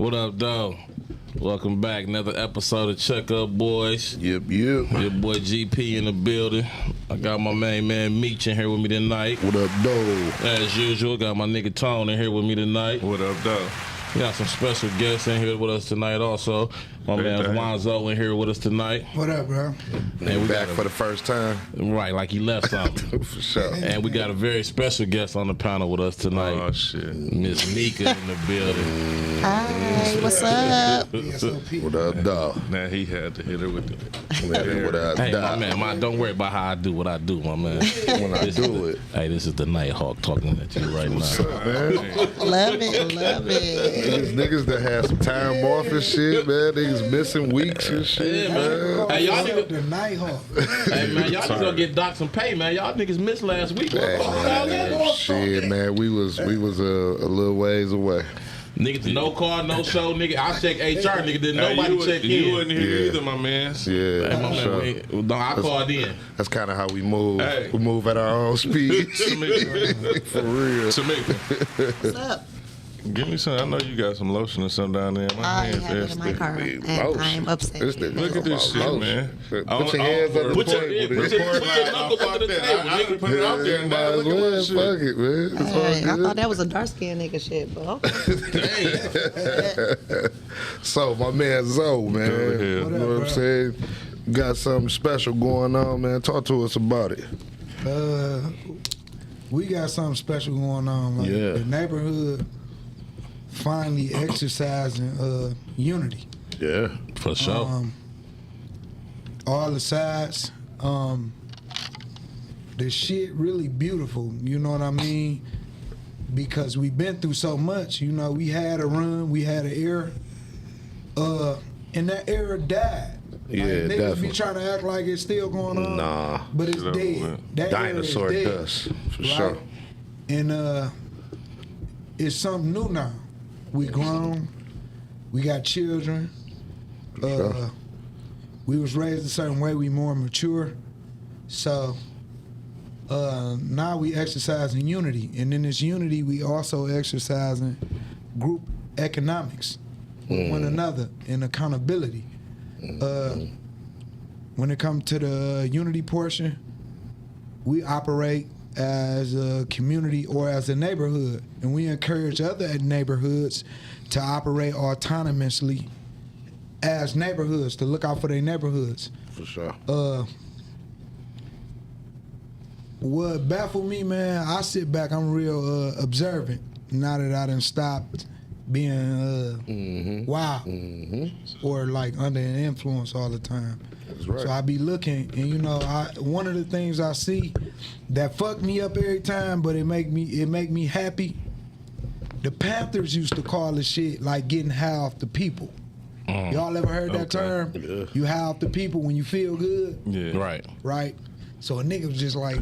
What up, dog? Welcome back. Another episode of Check Up Boys. Yep. Your boy GP in the building. I got my main man Meech in here with me tonight. What up, dog? As usual, got my nigga Tone in here with me tonight. What up, dog? We got some special guests in here with us tonight also. My man Lonzo in here with us tonight. What up, bro? And we back for the first time. Right, like he left something. For sure. And we got a very special guest on the panel with us tonight. Oh, shit. Miss Nika in the building. Hi, what's up? What up, dog? Now he had to hit her with the... What up, Hey, dog? my man, don't worry about how I do what I do, my man. When I do it. Hey, this is the Nighthawk talking at you right now. Man, Love it. niggas that had some time off and shit, man. Niggas missing weeks and shit, Yeah, man. Hey, y'all the niggas, Nighthawk. hey, man, y'all niggas gonna get docked some pay, man. Y'all niggas missed last week. What the fuck y'all Man, shit, man. We was a little ways away. Niggas, no car, no show, nigga. I check HR, nigga. Didn't nobody check in. You wasn't here Yeah. either, my man. Yeah, Hey, my for man, sure. no, I called in. That's kind of how we move. Hey. We move at our own speed. For real. Tamika, What's up? give me some. I know you got some lotion or something down there. My I hands have it in my thirsty. car, and I am upset. This nigga Look at this talking about shit, man. Put your hands on the Put your- table. put your- knuckles under the table, I nigga. put it out there and Might now as look at well. my shit. Fuck it, man. It's all Hey, I good. thought that was a dark skinned nigga shit, but okay. So my man Zoe, man, Go ahead. you What know up, what I'm bro? saying? Got something special going on, man. Talk to us about it. We got something special going on. Like Yeah. The neighborhood finally exercising unity. Yeah, For sure. All the sides. The shit really beautiful. You know what I mean? Because we've been through so much. You know, we had a run, we had an era. And that era died. Yeah, niggas definitely. be trying to act like it's still going on. Nah. But it's Shit over dead. with. That Dinosaur era is dead, dust for right? sure. And it's something new now. We grown. We got children. Sure. We was raised a certain way. We more mature. So now we exercising unity. And in this unity, we also exercising group economics with one another and accountability. When it comes to the unity portion, we operate as a community or as a neighborhood, and we encourage other neighborhoods to operate autonomously as neighborhoods, to look out for their neighborhoods. For sure. What baffled me, man, I sit back, I'm real observant now that I done stopped being wild or like under an influence all the time. That's right. So I be looking, and you know, one of the things I see that fuck me up every time, but it make me happy. The Panthers used to call the shit like getting high off the people. Y'all ever heard that term? Yeah. You high off the people when you feel good, Yeah. Right. right? So a nigga was just like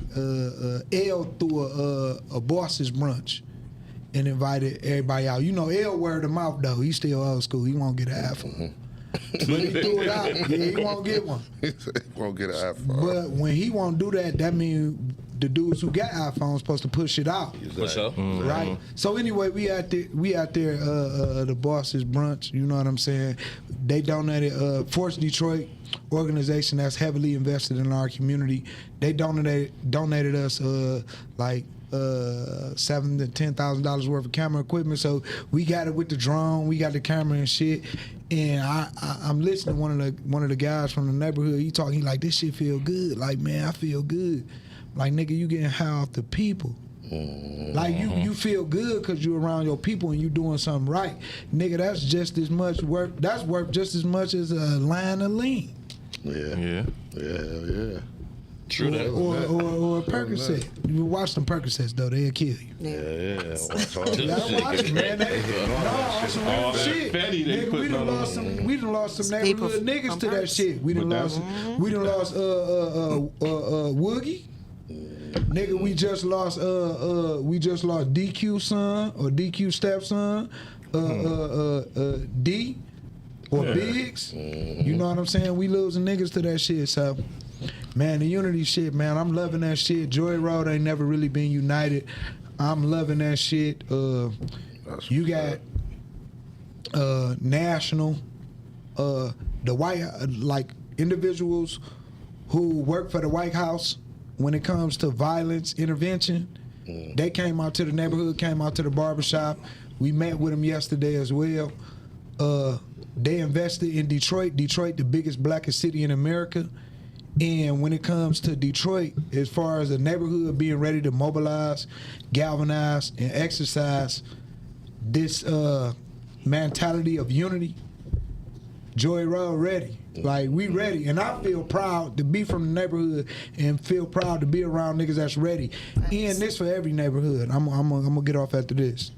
L threw a boss's brunch and invited everybody out. You know, L word of mouth though. He still old school. He won't get an iPhone. But he threw it out. Yeah, he won't get one. Won't get an iPhone. But when he won't do that, that means the dudes who got iPhones supposed to push it out. For sure. Right. So anyway, we out there. The boss's brunch. You know what I'm saying? They donated. Force Detroit organization that's heavily invested in our community. They donated us like $7,000 to $10,000 worth of camera equipment. So we got it with the drone. We got the camera and shit. And I'm listening to one of the guys from the neighborhood. He talking. He like, this shit feel good. Like, man, I feel good. Like, nigga, you getting high off the people. Like, you feel good because you around your people and you doing something right. Nigga, that's just as much work. That's worth just as much as a line of lean. Yeah. Yeah. True that. Or a Percocet. You watch them Percocets, though. They'll kill you. Yeah. Gotta watch it, man. On some real All that shit. fatty they Nigga, putting on we done lost some Staple neighborhood niggas from to that Perks. shit. We done lost Woogie. Nigga, we just lost DQ son or DQ stepson, D or Biggs. You know what I'm saying? We losing niggas to that shit. So, man, the unity shit, man, I'm loving that shit. Joy Road ain't never really been united. I'm loving that shit. You got national, the white, like individuals who work for the White House when it comes to violence intervention. They came out to the neighborhood, came out to the barbershop. We met with them yesterday as well. They invested in Detroit. Detroit, the biggest, blackest city in America. And when it comes to Detroit, as far as the neighborhood being ready to mobilize, galvanize, and exercise this mentality of unity, Joy Road ready. Like, we ready. And I feel proud to be from the neighborhood and feel proud to be around niggas that's ready. And this for every neighborhood. I'm gonna get off after this.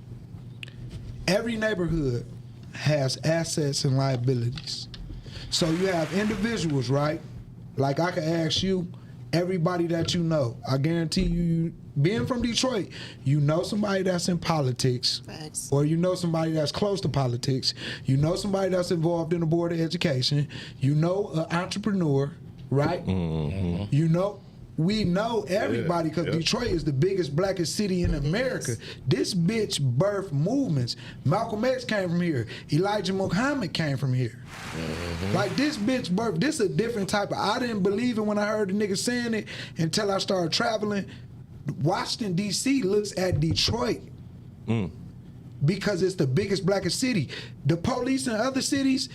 Every neighborhood has assets and liabilities. So you have individuals, right? Like, I can ask you, everybody that you know, I guarantee you, being from Detroit, you know somebody that's in politics. Facts. Or you know somebody that's close to politics. You know somebody that's involved in the board of education. You know an entrepreneur, right? Mm-hmm. You know, we know everybody because Detroit is the biggest, blackest city in America. This bitch birthed movements. Malcolm X came from here. Elijah Muhammad came from here. Mm-hmm. Like, this bitch birthed, this a different type of, I didn't believe it when I heard the nigga saying it until I started traveling. Washington, D.C. looks at Detroit because it's the biggest, blackest city. The police in other cities,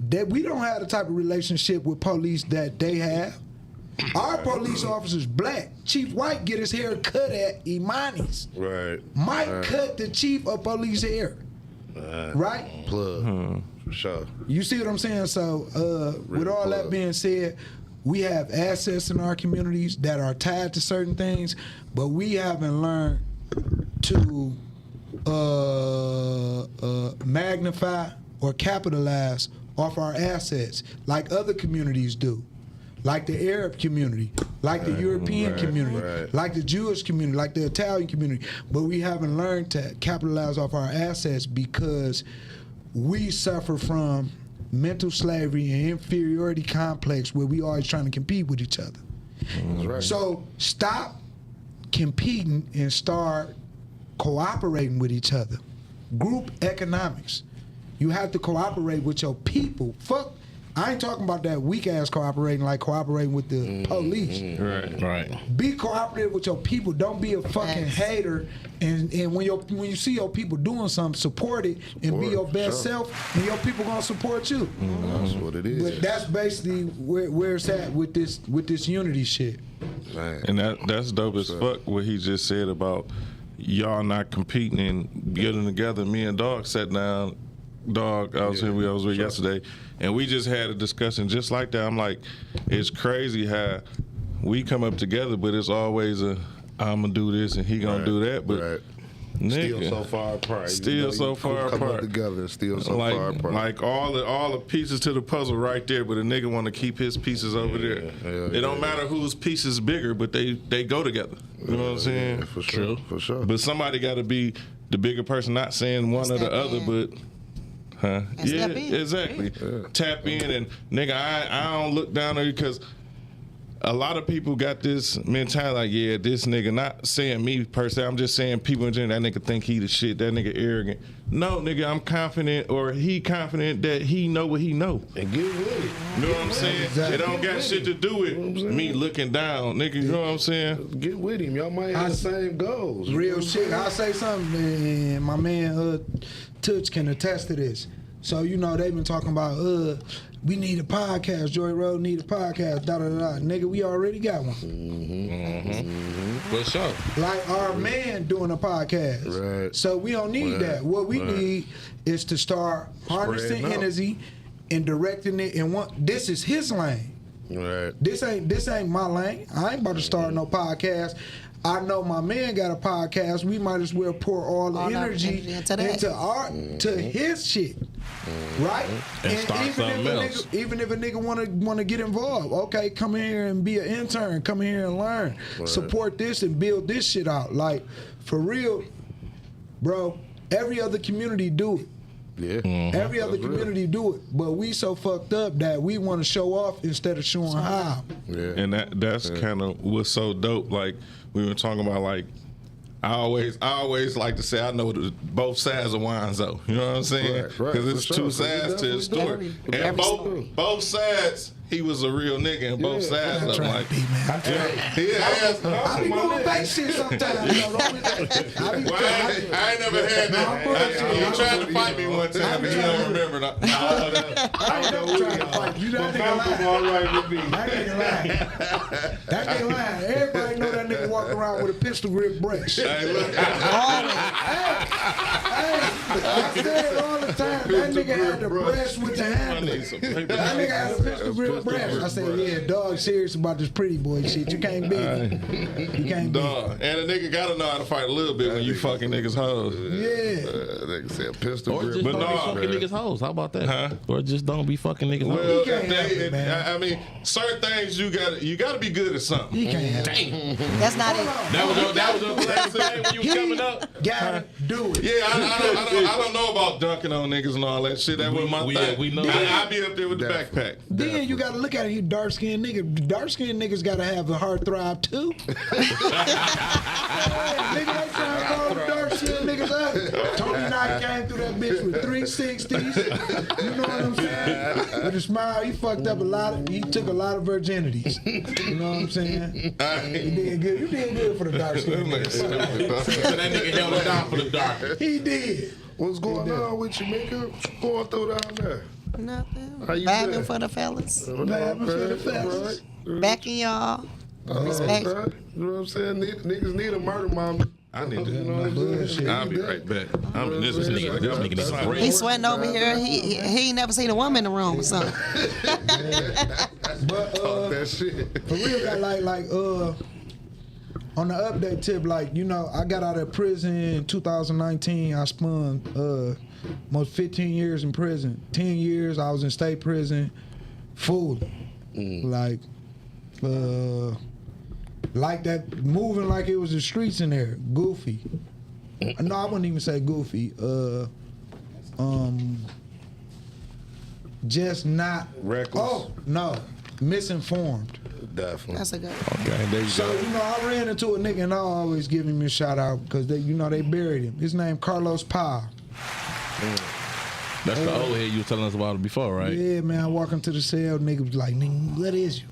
that we don't have the type of relationship with police that they have. Our police officers black. Chief White get his hair cut at Imani's. Right. Mike cut the chief of police hair. Right? Plug. For sure. You see what I'm saying? So, with all that being said, we have assets in our communities that are tied to certain things, but we haven't learned to magnify or capitalize off our assets like other communities do. Like the Arab community, like the European community, like the Jewish community, like the Italian community. But we haven't learned to capitalize off our assets because we suffer from mental slavery and inferiority complex where we always trying to compete with each other. Right. So stop competing and start cooperating with each other. Group economics. You have to cooperate with your people. Fuck. I ain't talking about that weak ass cooperating like cooperating with the police. Right. Be cooperative with your people. Don't be a fucking hater. And when you see your people doing something, support it and be your best self, and your people gonna support you. That's what it is. But that's basically where it's at with this unity shit. Man. And that's dope as fuck what he just said about y'all not competing and getting together. Me and Dog sat down. Dog, I was with yesterday, and we just had a discussion just like that. I'm like, it's crazy how we come up together, but it's always I'm gonna do this and he gonna do that, but nigga, still so far apart. Still so far apart. Come up together, still so far apart. Like all the pieces to the puzzle right there, but a nigga want to keep his pieces over there. It don't matter whose piece is bigger, but they go together. You know what I'm saying? Yeah, for sure, for sure. But somebody got to be the bigger person, not saying one or the other, but. Huh? Yeah, exactly. Yeah. Tap in and nigga, I don't look down on you because a lot of people got this mentality like, yeah, this nigga, not saying me per se, I'm just saying people in general, that nigga think he the shit, that nigga arrogant. No, nigga, I'm confident or he confident that he know what he know. And get with it. You know what I'm saying? Exactly. It don't got shit to do with me looking down, nigga, you know what I'm saying? Get with him. Y'all might have the same goals. Real shit. I'll say something, and my man Toots can attest to this. So, you know, they've been talking about, we need a podcast, Joy Road need a podcast, da-da-da-da. Nigga, we already got one. For sure. Like our man doing a podcast. Right. So we don't need that. What we need is to start harnessing energy and directing it in one. This is his lane. Right. This ain't my lane. I ain't about to start no podcast. I know my man got a podcast. We might as well pour all the energy into his shit, right? And start something else. Even if a nigga wanna get involved, okay, come in here and be an intern. Come in here and learn. Right. Support this and build this shit out. Like, for real, bro. Every other community do it. Yeah. Every other community do it, but we so fucked up that we want to show off instead of showing how. Yeah. And that's kind of what's so dope. Like we were talking about, like I always like to say I know both sides of Wanzo. You know what I'm saying? Because it's two sides to his story. And both sides, he was a real nigga. And both sides of him, like, I be going back shit sometimes. I ain't never had that. He tried to fight me one time, but he don't remember that. I ain't never tried to fight you. That nigga all right with me. That nigga lying. That nigga lying. Everybody know that nigga walk around with a pistol grip brush. Hey, look. I say it all the time. That nigga had the brush with the handle. That nigga had a pistol grip brush. I said, yeah, dog, serious about this pretty boy shit. You can't beat it. You can't beat it. And a nigga gotta know how to fight a little bit when you fucking niggas hoes. Yeah. Nigga said pistol Or grip. just But don't be nah, fucking man. niggas hoes. How about that? Huh? Or just don't be fucking niggas Well, hoes. can't help it, man. I mean, certain things you gotta be good at something. He can't have it. That's not it. That was your last thing when you was coming up. Gotta do it. Yeah, I don't know about dunking on niggas and all that shit. That was my thing. we know I be up there with the backpack. Then you gotta look at it, you dark skinned nigga. Dark skinned niggas gotta have a heart throb too. Nigga, they trying to call the dark skinned niggas out. Tony Knight came through that bitch with 360s. You know what I'm saying? With a smile, he fucked up he took a lot of virginities. You know what I'm saying? He did good. You did good for the dark skinned niggas. So that nigga held it down for the dark. He did. What's going on with you, nigga? What's going through down there? Nothing. How you Vibing been? for the fellas. Vibing for the fellas. Backing y'all. Respect. Right. You know what I'm saying? Niggas need a murder mommy. I need You know to. what I'm saying? I'll be right back. I'm in this nigga. This nigga needs a break. He sweating over here. He ain't never seen a woman in the room. So But Talk that shit. for real, on the update tip, like, you know, I got out of prison in 2019. I spun almost 15 years in prison. 10 years I was in state prison, full. Like that, moving like it was the streets in there, goofy. No, I wouldn't even say goofy. Just not Reckless. Oh no, misinformed. Definitely. that's a good. Okay, there you So, go. you know, I ran into a nigga and I always give him a shout out because they buried him. His name Carlos Powell. That's the old head you were telling us about it before, right? Yeah, man, I walk into the cell, nigga was like, nigga, what is you?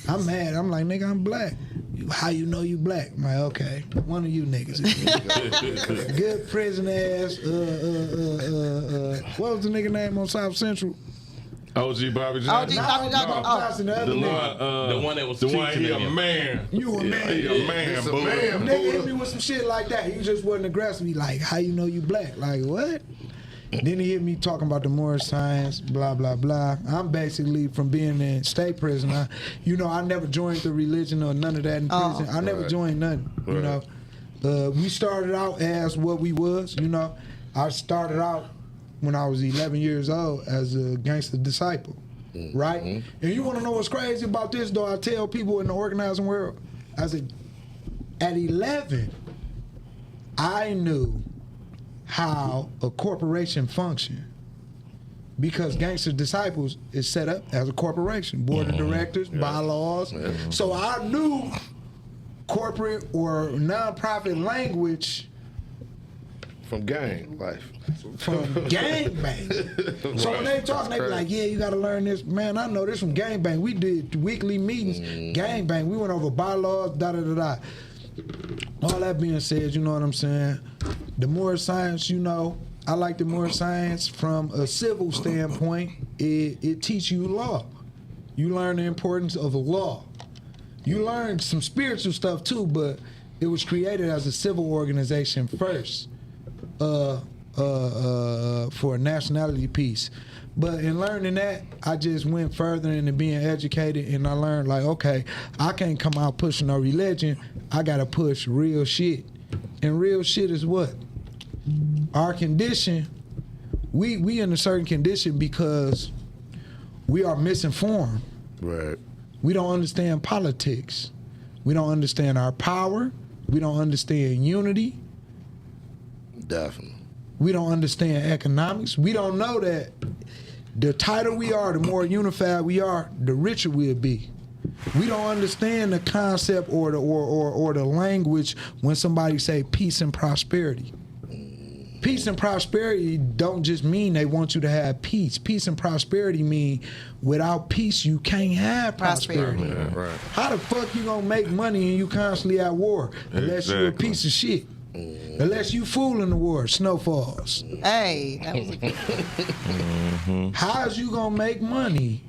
I'm mad. I'm like, nigga, I'm black. How you know you black? I'm like, okay, one of you niggas. Good prison ass. What was the nigga name on South Central? OG Bobby OG Johnson. Bobby Johnson. I'm passing the other nigga. The one that was The one teaching he a him. man. You a man. He a man, It's a boo. man. Nigga hit me with some shit like that. He just wasn't aggressive. He like, how you know you black? Like, what? Then he hit me talking about the Moorish science, blah, blah, blah. I'm basically, from being in state prison, I never joined the religion or none of that in prison. I never joined nothing, you know. We started out as what we was, you know. I started out when I was 11 years old as a gangster disciple, right? And you want to know what's crazy about this, though? I tell people in the organizing world, I said, at 11, I knew how a corporation functioned because Gangster Disciples is set up as a corporation, board of directors, bylaws. So I knew corporate or nonprofit language From gang life. from gangbang. So when they talk, they be like, yeah, you gotta learn this. Man, I know this from gangbang. We did weekly meetings, gangbang. We went over bylaws, da-da-da-da. All that being said, you know what I'm saying? The Moorish science, you know, I like the Moorish science from a civil standpoint. It teaches you law. You learn the importance of the law. You learn some spiritual stuff too, but it was created as a civil organization first for a nationality piece. But in learning that, I just went further into being educated, and I learned, like, okay, I can't come out pushing no religion. I gotta push real shit. And real shit is what? Our condition, we in a certain condition because we are misinformed. Right. We don't understand politics. We don't understand our power. We don't understand unity. Definitely. We don't understand economics. We don't know that the tighter we are, the more unified we are, the richer we'll be. We don't understand the concept or the language when somebody say peace and prosperity. Peace and prosperity don't just mean they want you to have peace. Peace and prosperity mean without peace you can't have prosperity. Yeah, right. How the fuck you gonna make money and you constantly at war? Unless you a piece of shit. Unless you fooling the war, snow falls. Hey, that was a good How's you gonna make money?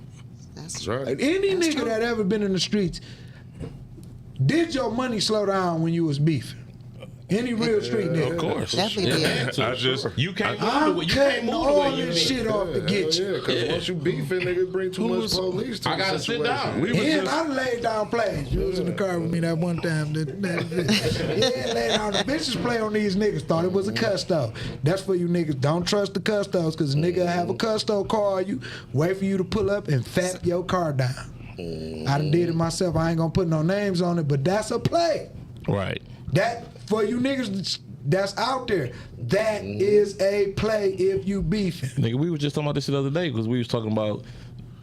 That's right. Any That's nigga true. that ever been in the streets, did your money slow down when you was beefing? Any real street nigga? Of course. Definitely did. I just You can't move the I'm way you can't cutting move the all way you this need. shit off to get you. Yeah, because once you beefing, nigga, bring too much police to I the gotta sit situation. down. we was Yeah, just I laid down plays. You was in the car with me that one time. Yeah, laid down. The bitches play on these niggas. Thought it was a custo. That's for you niggas. Don't trust the custos, because a nigga have a custo call you, wait for you to pull up and fap your car down. I done did it myself. I ain't gonna put no names on it, but that's a play. Right. That, for you niggas that's out there, that is a play if you beefing. Nigga, we were just talking about this the other day because we was talking about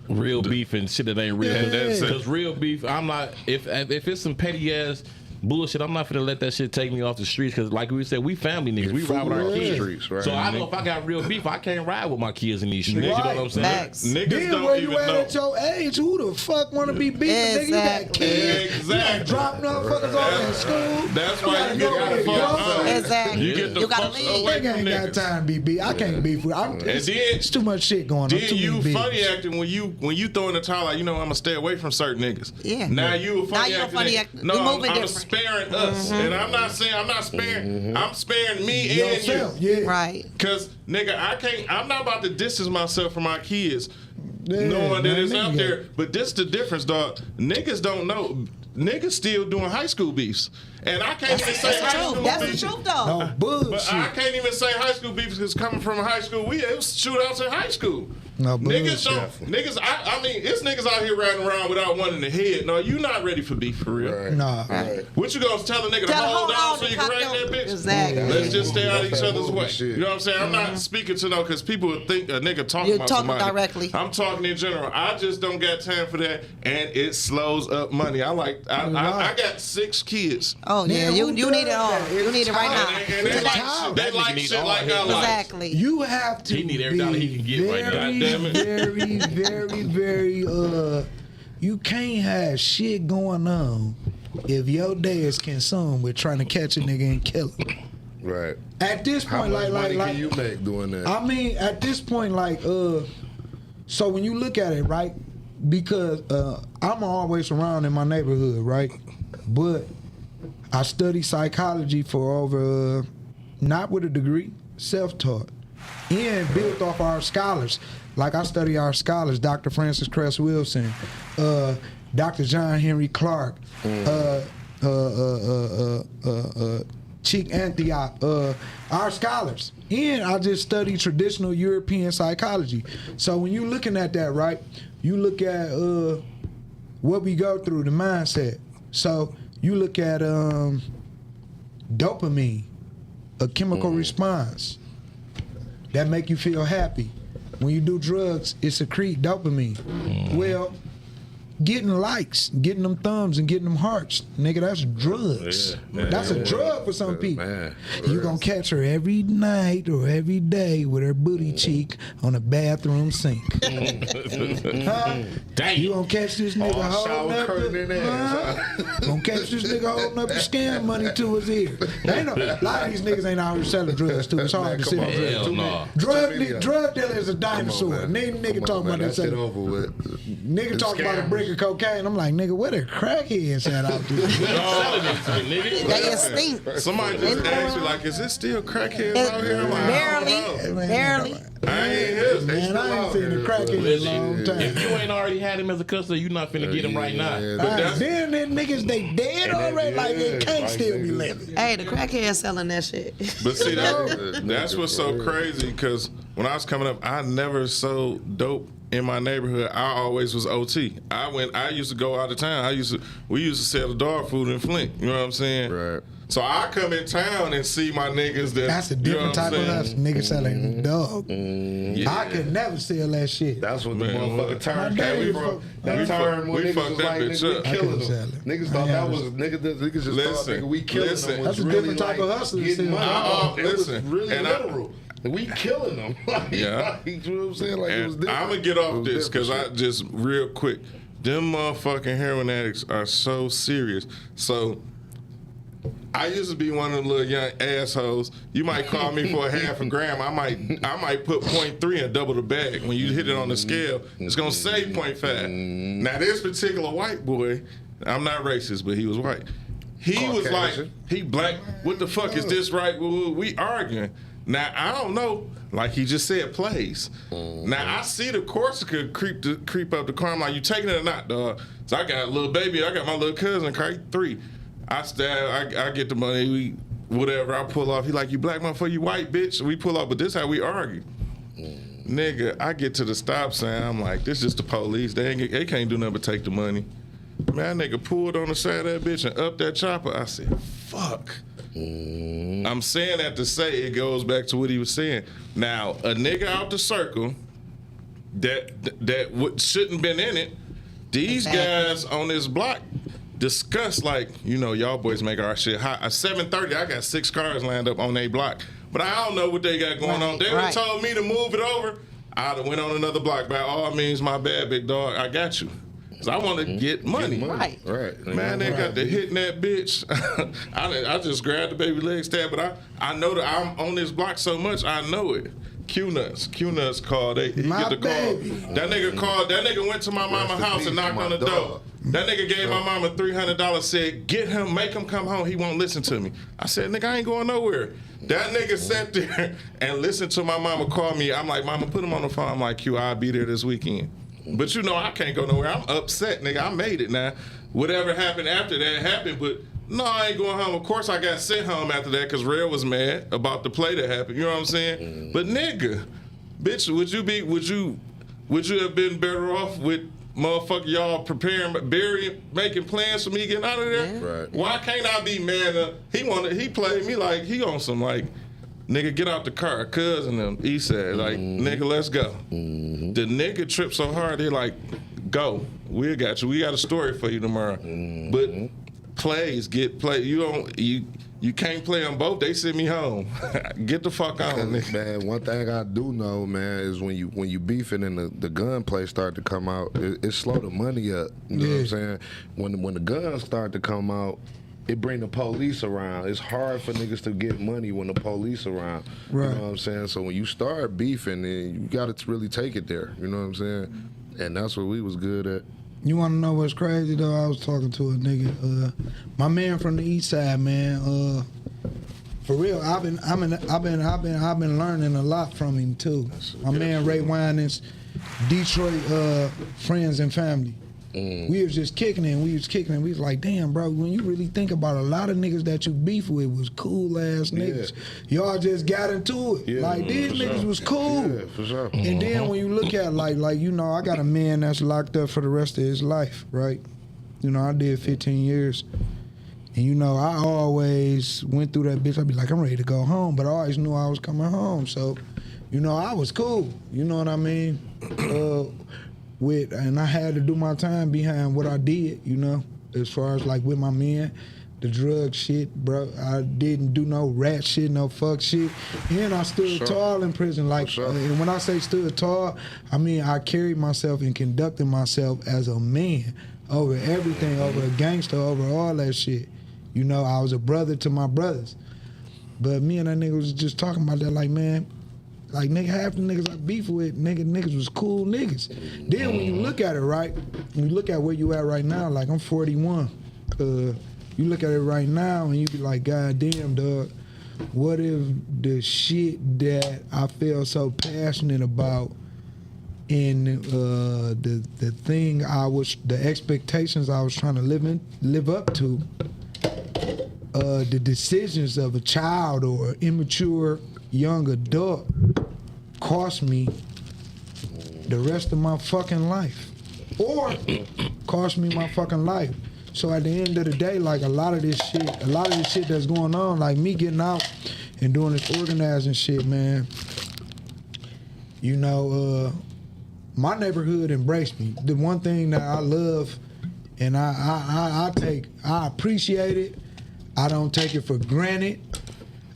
real beef and shit that ain't real. Yeah. Because real beef, I'm not. If it's some petty ass bullshit, I'm not finna let that shit take me off the streets. Because like we said, we family niggas. We ride with our Yeah. kids. Streets, right. So I know if I got real beef, I can't ride with my kids in these streets. You know what I'm saying? Facts. niggas Then don't where even you at know. at your age? Who the fuck want to be beefing? Nigga, you got Exactly. kids. You Exactly. got drop motherfuckers off in school. That's why you gotta get go the get fuck your- out. Exactly. You get the You gotta fuck leave. away Nigga from ain't got niggas. time to be beef. I can't beef with. It's too much shit going on. Then Too you many beefs. funny acting when you throw in the towel like, you know, I'm gonna stay away from certain niggas. Yeah. Now you a funny Now you a acting. funny nigga. acting. No, We I'm moving different. sparing us, and I'm not saying I'm not sparing. I'm sparing me Yourself, and you. yeah. Right. Cause nigga, I'm not about to distance myself from my kids, Yeah, knowing that man, it's nigga. out there. But this the difference, dog. Niggas don't know. Niggas still doing high school beefs, and I can't even say That's the high truth. school That's the beefs. truth, though. No But bullshit. I can't even say high school beefs because coming from high school, it was shootouts in high school. No Niggas bullshit. don't. Niggas, I mean, it's niggas out here riding around without one in the head. No, you not ready for beef for real. Right. Nah. Right. What you gonna tell a nigga to Tell hold her, down hold so on, you can cock raise that down. bitch? Exactly. Let's just stay out of That's each that other's way. shit. You know what I'm saying? I'm not speaking to no because people would think a nigga talking You're about talking somebody. directly. I'm talking in general. I just don't got time for that, and it slows up money. I got 6 kids. Oh yeah, Man, you who need it does all. that? You need it right now. And they like, That they like nigga need shit all like his I money. like. Exactly. You have to He need every dollar he can get right now. very, Goddamn it. very, you can't have shit going on if your day is consumed with trying to catch a nigga and kill him. Right. At this How point, much money like can you make doing that? I mean, at this point, so when you look at it, right? Because I'm always around in my neighborhood, right? But I studied psychology for over, not with a degree, self-taught, and built off our scholars. Like I study our scholars, Dr. Francis Cress Wilson, Dr. John Henry Clark, Cheek Antioch, our scholars. And I just study traditional European psychology. So when you're looking at that, right, you look at what we go through, the mindset. So you look at dopamine, a chemical response that make you feel happy. When you do drugs, it secrete dopamine. Well, getting likes, getting them thumbs and getting them hearts, nigga, that's drugs. Yeah, That's a drug for some Yeah, people. man. You gonna catch her every night or every day with her booty cheek on a bathroom sink. Huh? Damn. You gonna catch this nigga All holding shower up curtain in there. Gonna catch this nigga holding up the scam money to his ear. Ain't no, a lot of these niggas ain't out here selling drugs too. It's hard to Man, sell come on, drugs. Hell too no. many- Drug dealer is a dinosaur. man. Nigga Come talking on, man. about that that shit selling. over with. Nigga Them talk about a scammers. brick of cocaine. I'm like, nigga, where the crackheads at out there? Selling it to me, nigga. They stink. Somebody just asked me like, "Is it still crackheads out here?" I'm like, Barely, I don't know. barely. I ain't here. They Man, still I ain't out seen here. a crackhead in a long Listen, time. if you ain't already had him as a customer, you not finna get him right now. Yeah, But that's- Then them niggas, they dead already. Like, they can't like still be niggas- living. Hey, the crackhead selling that shit. But see, Yeah. that's what's so crazy because when I was coming up, I never sold dope in my neighborhood. I always was OT. I used to go out of town. We used to sell the dog food in Flint. You know what I'm saying? Right. So I come in town and see my niggas that. That's a different type of hustle. Niggas selling dog. Yeah. I could never sell that shit. That's what the Man, motherfucker what? turn Man, came we from. fuck- That we turn fuck- when we niggas fucked was that like, bitch niggas, we up. I killing couldn't sell them. it. Niggas I thought ain't that had was, it. niggas just thought, Listen, nigga, we killing listen. them. That's was a really different type of like hustle to getting sell. money. It was Listen, really and I- literal. We killing them. Like, Yeah. you know what I'm saying? Like, it was And different. I'm gonna get It off was this because different I just real quick. Them motherfucking heroin addicts are so serious. So I used to be one of them little young assholes. You might call me for a half a gram. I might put 0.3 and double the bag. When you hit it on the scale, it's gonna say 0.5. Now this particular white boy, I'm not racist, but he was white. He was like, Caucasian. he black. What the fuck is this? Right? We arguing. Now I don't know. Like he just said, plays. Now I see the Corsica creep up the car. I'm like, you taking it or not, dog? So I got a little baby. I got my little cousin, Craig 3. I get the money. We whatever. I pull off. He like, you black motherfucker, you white bitch. We pull off, but this how we argue. Nigga, I get to the stop sign. I'm like, this is the police. They can't do nothing but take the money. Man, that nigga pulled on the side of that bitch and up that chopper. I said, fuck. I'm saying that to say it goes back to what he was saying. Now, a nigga out the circle that shouldn't been in it, these guys on this block discuss like, you know, y'all boys make our shit hot. At 7:30, I got 6 cars lined up on their block. But I don't know what they got going on. They would have told me to move it over. I'd have went on another block. By all means, my bad, big dog. I got you. Cause I want to get money. Right. Right. Man, they got the hitting that bitch. I just grabbed the baby leg stab, but I know that I'm on this block so much, I know it. Q Nuts called. He My get the call. baby. That nigga called. That nigga went to my mama's in house peace and knocked to on my the door. dog. That nigga gave my mama $300. Said, get him, make him come home. He won't listen to me. I said, nigga, I ain't going nowhere. That nigga sat there and listened to my mama call me. I'm like, mama, put him on the phone. I'm like, Q, I'll be there this weekend. But you know I can't go nowhere. I'm upset, nigga. I made it now. Whatever happened after that happened, but no, I ain't going home. Of course I got sent home after that because Red was mad about the play that happened. You know what I'm saying? But nigga, bitch, would you have been better off with motherfucker y'all making plans for me getting out of there? Yeah. Right. Why can't I be mad? He played me like he on some like, nigga, get out the car, cousin them. He said, like, nigga, let's go. The nigga tripped so hard, they like, go. We got you. We got a story for you tomorrow. But get play. You can't play them both. They send me home. Get the fuck on, nigga. Man, one thing I do know, man, is when you beefing and the gunplay start to come out, it slow the money up. You know what I'm saying? When the guns start to come out, it bring the police around. It's hard for niggas to get money when the police around. Right. You know what I'm saying? So when you start beefing, then you got to really take it there. You know what I'm saying? And that's what we was good at. You want to know what's crazy though? I was talking to a nigga, my man from the East Side, man. For real, I've been learning a lot from him too. My man Ray Winans, Detroit friends and family. We was just kicking it, and we was like, damn, bro, when you really think about it, a lot of niggas that you beef with was cool ass niggas. Y'all just got into it. Yeah, like these niggas was cool. Yeah, for sure. And then when you look at like, you know, I got a man that's locked up for the rest of his life, right? You know, I did 15 years. And you know, I always went through that bitch. I'd be like, I'm ready to go home, but I always knew I was coming home. So, you know, I was cool. You know what I mean? And I had to do my time behind what I did, you know, as far as like with my men, the drug shit, bro. I didn't do no rat shit, no fuck shit. And I stood tall in prison. Like, and when I say stood tall, I mean I carried myself and conducted myself as a man over everything, over a gangster, over all that shit. You know, I was a brother to my brothers. But me and that nigga was just talking about that, like, man, like, nigga, half the niggas I beef with, niggas was cool niggas. Then when you look at it, right, when you look at where you at right now, like, I'm 41. You look at it right now and you be like, God damn, dog, what if the shit that I feel so passionate about and the thing the expectations I was trying to live up to, the decisions of a child or immature young adult cost me the rest of my fucking life, or cost me my fucking life. So at the end of the day, like a lot of this shit that's going on, like me getting out and doing this organizing shit, man. You know, my neighborhood embraced me. The one thing that I love and I appreciate it. I don't take it for granted.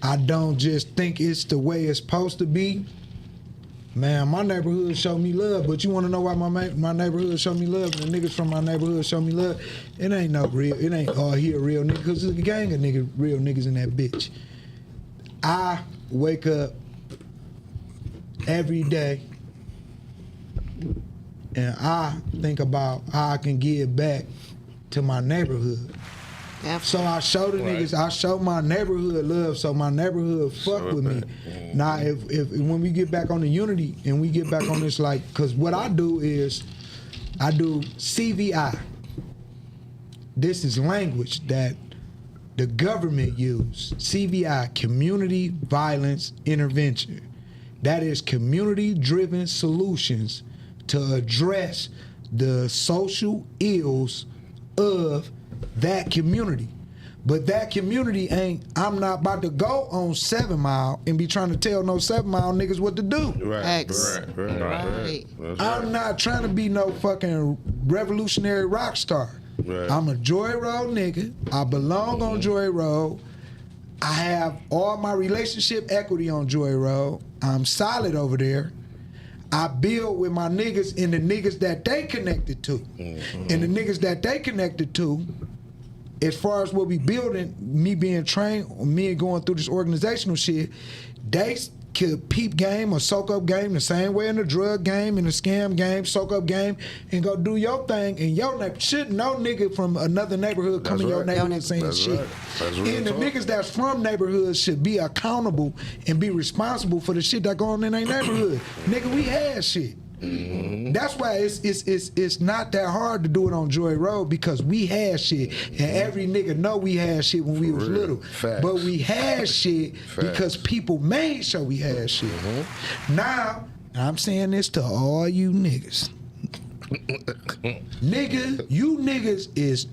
I don't just think it's the way it's supposed to be. Man, my neighborhood showed me love, but you want to know why my neighborhood showed me love and the niggas from my neighborhood show me love? It ain't all here real niggas, because there's a gang of real niggas in that bitch. I wake up every day and I think about how I can give back to my neighborhood. So I show the niggas, I show my neighborhood love, so my neighborhood fuck with me. Now, if when we get back on the unity and we get back on this, like, because what I do is, I do CVI. This is language that the government use. CVI, Community Violence Intervention. That is community-driven solutions to address the social ills of that community. But that community I'm not about to go on 7 Mile and be trying to tell no 7 Mile niggas what to do. Right. I'm not trying to be no fucking revolutionary rock star. Right. I'm a Joy Road nigga. I belong on Joy Road. I have all my relationship equity on Joy Road. I'm solid over there. I build with my niggas and the niggas that they connected to. And the niggas that they connected to, as far as what we building, me being trained, me going through this organizational shit, they could peep game or soak up game the same way in the drug game, in the scam game, soak up game, and go do your thing in your neighborhood. Should no nigga from another neighborhood come in your neighborhood saying shit. And the niggas that's from neighborhoods should be accountable and be responsible for the shit that go on in their neighborhood. Nigga, we had shit. That's why it's not that hard to do it on Joy Road, because we had shit, and every nigga know we had shit when we was little. Facts. But we had shit because people made sure we had shit. Now I'm saying this to all you niggas. Nigga, you niggas is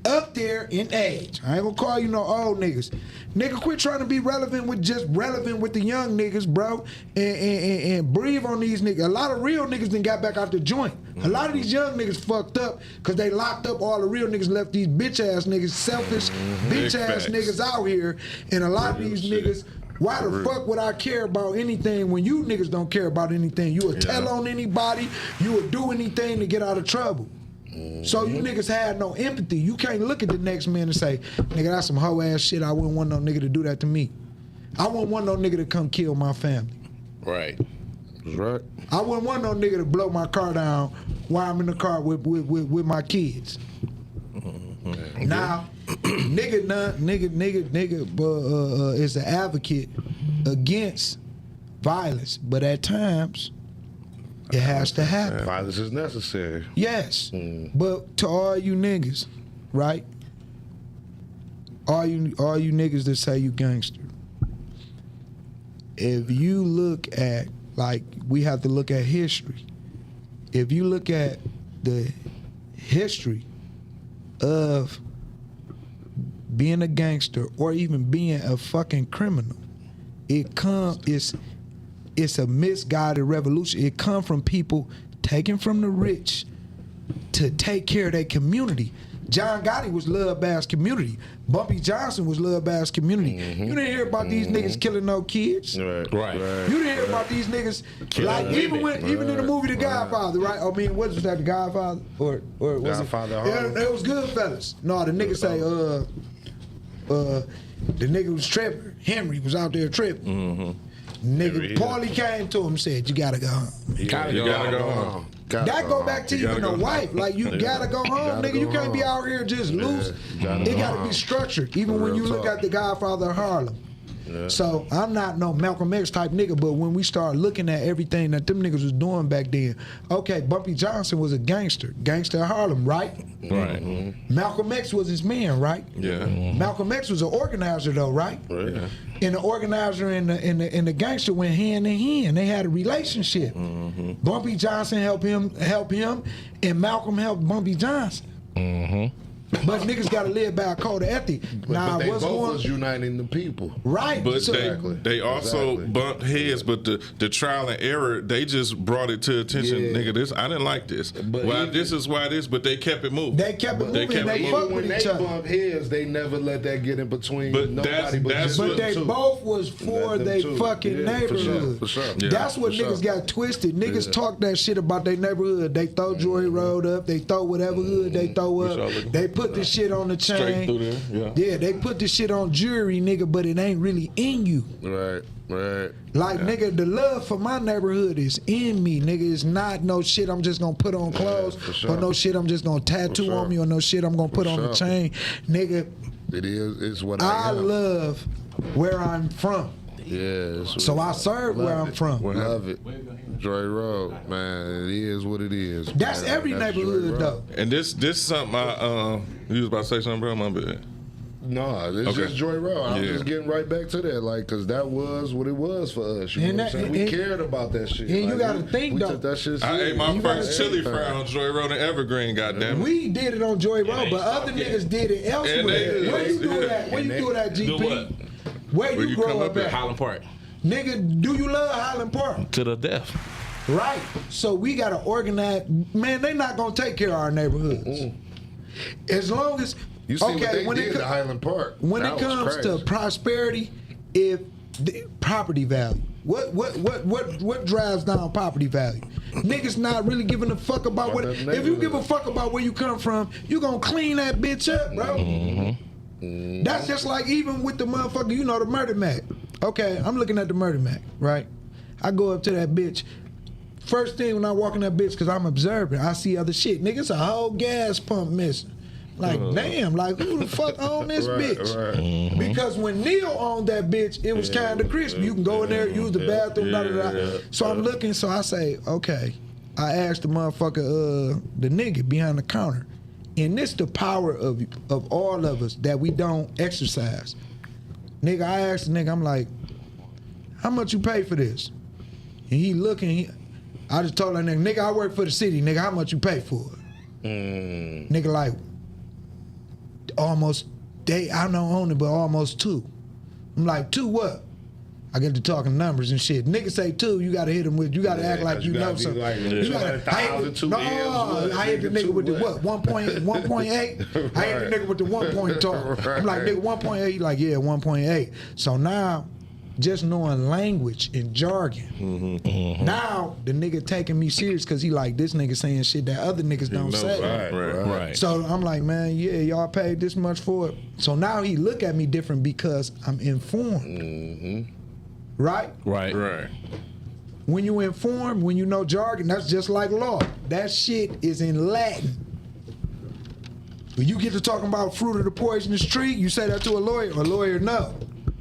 up there in age. I ain't gonna call you no old niggas. Nigga, quit trying to be relevant with the young niggas, bro, and breathe on these niggas. A lot of real niggas done got back out the joint. A lot of these young niggas fucked up because they locked up all the real niggas, left these bitch ass niggas, selfish bitch ass niggas out here. And a lot of these niggas, why the fuck would I care about anything when you niggas don't care about anything? You would tell on anybody, you would do anything to get out of trouble. So you niggas had no empathy. You can't look at the next man and say, nigga, that's some hoe ass shit. I wouldn't want no nigga to do that to me. I wouldn't want no nigga to come kill my family. Right. Right. I wouldn't want no nigga to blow my car down while I'm in the car with my kids. Now, nigga is an advocate against violence, but at times it has to happen. Violence is necessary. Yes, but to all you niggas, right? All you niggas that say you gangster. If you look at, like, we have to look at history. If you look at the history of being a gangster or even being a fucking criminal, it's a misguided revolution. It come from people taking from the rich to take care of their community. John Gotti was loved by his community. Bumpy Johnson was loved by his community. You didn't hear about these niggas killing no kids. Right. You didn't hear about these niggas, like, even in the movie The Godfather, right? I mean, what was that, The Godfather? Or was Godfather it was Goodfellas. No, the nigga say, the nigga was tripping. Henry was out there tripping. Nigga, Paulie came to him and said, you gotta go home. You gotta go home. That go back to even a wife. Like, you gotta go home, nigga. You can't be out here just loose. It gotta be structured. Even when you look at The Godfather of Harlem. So I'm not no Malcolm X type nigga, but when we start looking at everything that them niggas was doing back then, okay, Bumpy Johnson was a gangster of Harlem, right? Right. Malcolm X was his man, right? Yeah. Malcolm X was an organizer though, right? Yeah. And the organizer and the gangster went hand in hand. They had a relationship. Bumpy Johnson helped him, and Malcolm helped Bumpy Johnson. But niggas gotta live by a code of ethic. But they both was uniting the people. Right. But So- they also bumped heads, but the trial and error, they just brought it to attention. Yeah. Nigga, this I didn't like this. But Well, even- this is why this, but they kept it moving. They kept it They moving. kept They it moving. fuck Even with when each they other. bump heads, they never let that get in between But nobody that's but just But them they two. both was for Let them they two. fucking Yeah, for sure, neighborhood. for sure. Yeah. That's what For niggas sure. got twisted. Niggas Yeah. talk that shit about their neighborhood. They throw Joy Road up. They throw whatever hood they throw y'all up. looking They put this shit on the Straight chain. through there, yeah. Yeah, they put this shit on jewelry, nigga, but it ain't really in you. Right, right. Like, nigga, the love for my neighborhood is in me, nigga. It's not no shit I'm just gonna put on clothes for sure. or no shit I'm just gonna tattoo sure. on me or no shit I'm gonna put on the sure. chain. Nigga, It is. It's what I I am. love where I'm from. Yeah. it's So what- I serve where love I'm it. from. Love it. Dre Road, man. It is what it is. That's man. every That's Dre neighborhood Road. though. And this something you was about to say something, bro? My bad. No, it's Okay. just Joy Road. I'm Yeah. just getting right back to that, like, cause that was what it was for us. You And know what I'm that- saying? We and- cared about that shit. and you Like, gotta we- think, we though. took that shit I ate serious. my You first gotta chili think. fry on Joy Road in Evergreen, goddamn. We did it on Joy Road, ain't but other stopped yet. niggas did it elsewhere. And they- Where you do yeah. that? Where you And do that, Do GP? what? Where Where you you grow come up up at? at? Highland Park. Nigga, do you love Highland Park? To the death. Right. So we gotta organize. Man, they not gonna take care of our neighborhoods. As long as You see what they when did it to co- Highland Park. when That it was comes to crazy. prosperity, if the property value, what drives down property value? Niggas not really giving a fuck about what. About that If you give a neighborhood. fuck about where you come from, you gonna clean that bitch up, bro. That's just like even with the motherfucker, you know, the murder Mac. Okay, I'm looking at the murder Mac, right? I go up to that bitch. First thing when I walk in that bitch, cause I'm observing, I see other shit. Nigga, it's a whole gas pump missing. Like, damn, like who the fuck own this Right, bitch? right. Because when Neil owned that bitch, it was kind of crispy. You can go in there, use the bathroom, da, da, da. So I'm looking, so I say, okay. I asked the motherfucker, the nigga behind the counter, and this the power of all of us that we don't exercise. Nigga, I asked the nigga, I'm like, how much you pay for this? And he looking, I just told that nigga, I work for the city, nigga, how much you pay for it? Nigga like, almost, I don't own it, but almost 2. I'm like, 2 what? I get to talking numbers and shit. Niggas say 2, you gotta hit them with, you gotta act like you know gotta be something. like, You gotta, 1,000, 2 no, M's, I hit the nigga with the what? 1.8? I hit the nigga with the 1 point talk. I'm like, nigga, 1.8? He like, yeah, 1.8. So now, just knowing language and jargon, now the nigga taking me serious because he like, this nigga saying shit that other niggas don't say. Right. Right. So I'm like, man, yeah, y'all paid this much for it. So now he look at me different because I'm informed. Right? Right. Right. When you informed, when you know jargon, that's just like law. That shit is in Latin. When you get to talking about fruit of the poisonous tree, you say that to a lawyer know.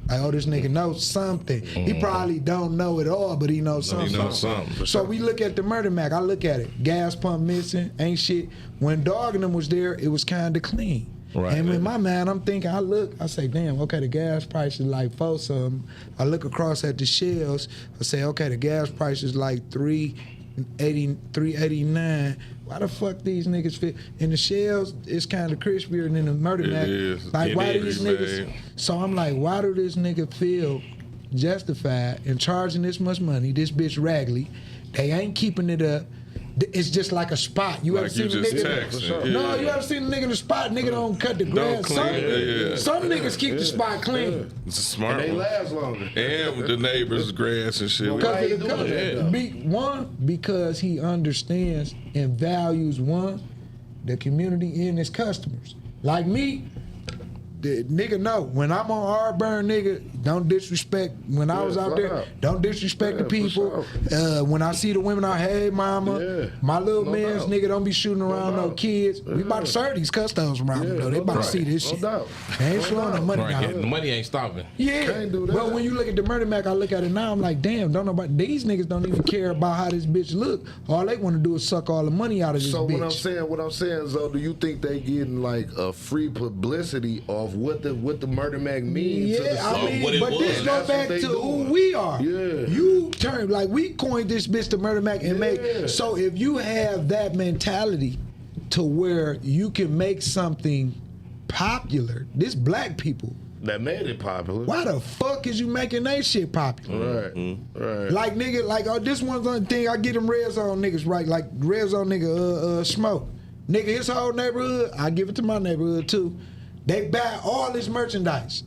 Like, oh, this nigga knows something. He probably don't know it all, but he knows something. He knows something. So we look at the murder Mac. I look at it. Gas pump missing, ain't shit. When Dog and them was there, it was kind of clean. Right. And in my mind, I'm thinking, I say, damn, okay, the gas price is like 4 something. I look across at the shelves. I say, okay, the gas price is like $3.89. Why the fuck these niggas fit? In the shells, it's kind of crispier than the murder Mac. is. Like, It why do is, these niggas? man. So I'm like, why do this nigga feel justified in charging this much money? This bitch Ragley, they ain't keeping it up. It's just like a spot. You ever Like seen you a just nigga? texting. No, Yeah. you ever seen a nigga in the spot? Nigga don't cut the grass. clean Some, it, yeah. some niggas keep the spot clean. It's a smart They one. last longer. And with the neighbors' grass and shit. Why he doing Because that, though? one, because he understands and values the community and his customers. Like me, the nigga know when I'm on Auburn, nigga, don't disrespect. When I was out flat there, out. don't disrespect the Yeah, people. for When I see the women, hey mama, Yeah. my little No man's doubt. nigga, don't be shooting around no doubt. kids. We about to serve these customs around them, though. They no about to doubt. see this No shit. doubt. They ain't No showing no doubt. money Right. down. The money ain't stopping. Yeah, Can't do that. but when you look at the murder Mac, I look at it now. I'm like, damn, don't nobody. These niggas don't even care about how this bitch look. All they want to do is suck all the money out of this So bitch. what I'm saying is, though, do you think they getting like a free publicity of what the murder mag means? to the Yeah, I city? mean, what it but was. this go That's back what they to who doing. we are. Yeah. You turn like we coined this bitch to Murder Mac and Yeah. make. So if you have that mentality to where you can make something popular. This black people. That made it popular. Why the fuck is you making that shit popular? Right. Like nigga, like this one thing I get them red zone niggas right. Like red zone nigga, Smoke. Nigga, his whole neighborhood, I give it to my neighborhood too. They buy all this merchandise.